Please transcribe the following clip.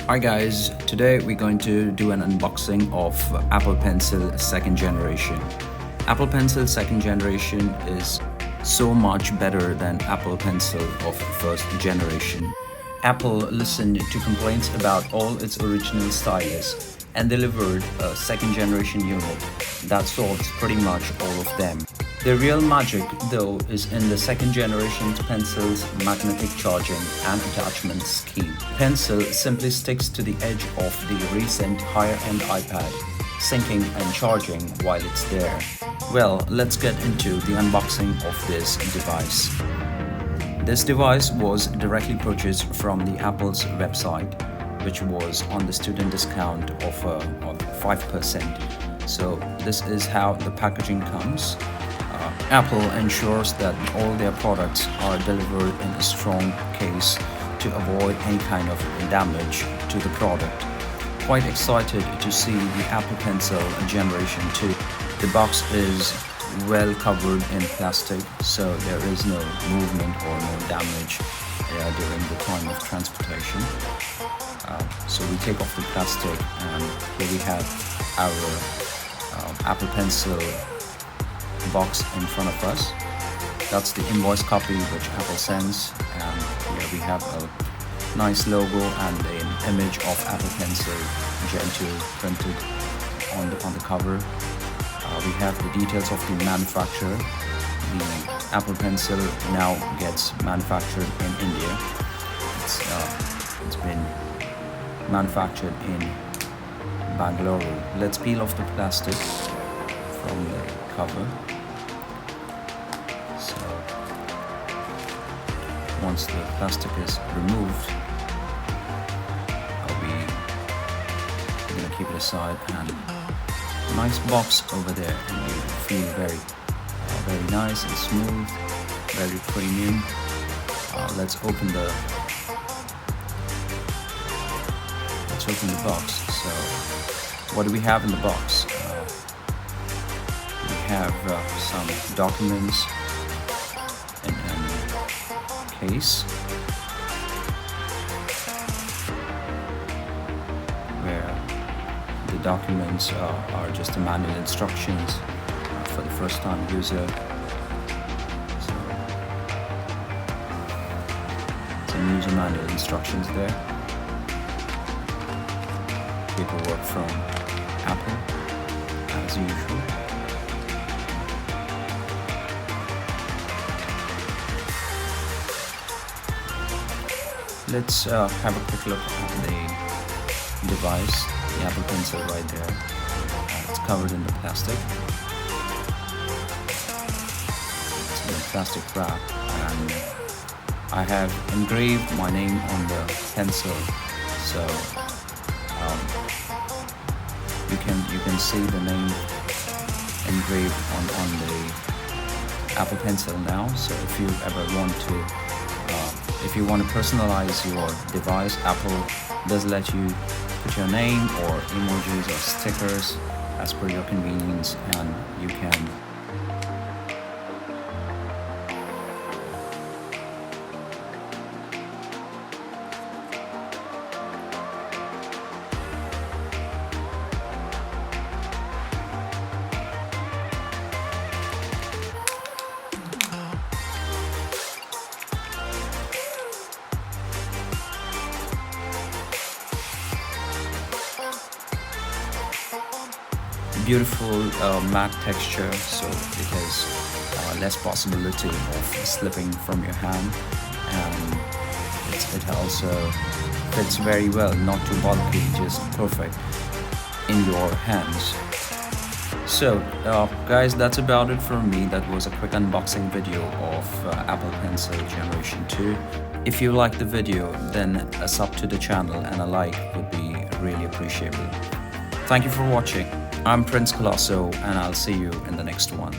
Hi guys, today we're going to do an unboxing of Apple Pencil second generation. Apple Pencil second generation is so much better than Apple Pencil of first generation. Apple listened to complaints about all its original stylus and delivered a second generation unit that solves pretty much all of them. The real magic though is in the second generation Pencil's magnetic charging and attachment scheme. Pencil simply sticks to the edge of the recent higher-end iPad, syncing and charging while it's there. Well, let's get into the unboxing of this device. This device was directly purchased from the Apple's website, which was on the student discount offer of 5%. So this is how the packaging comes. Apple ensures that all their products are delivered in a strong case to avoid any kind of damage to the product. Quite excited to see the Apple Pencil Generation 2. The box is well covered in plastic, so there is no movement or no damage during the time of transportation. So we take off the plastic, and here we have our Apple Pencil box in front of us. That's the invoice copy which Apple sends, and here we have a nice logo and an image of Apple Pencil Gen 2 printed on the cover. We have the details of the manufacturer. The Apple Pencil now gets manufactured in India. It's been manufactured in Bangalore. Let's peel off the plastic from the cover. So once the plastic is removed, we're gonna keep it aside, and nice box over there, and you feel very nice and smooth, very premium. Let's open the box. So what do we have in the box? We have some documents in a case where the documents are just the manual instructions for the first time user. So some user manual instructions there. Paperwork from Apple as usual. Let's have a quick look at the device, the Apple Pencil right there. It's covered in the plastic. It's in a plastic wrap, and I have engraved my name on the pencil, so you can see the name engraved on the Apple Pencil now. So if you ever want to personalize your device, Apple does let you put your name or emojis or stickers as per your convenience, and you can beautiful matte texture, so it has less possibility of slipping from your hand, and it also fits very well, not too bulky, just perfect in your hands. So guys, that's about it from me. That was a quick unboxing video of Apple Pencil Generation 2. If you liked the video, then a sub to the channel and a like would be really appreciable. Thank you for watching. I'm Colaco, and I'll see you in the next one.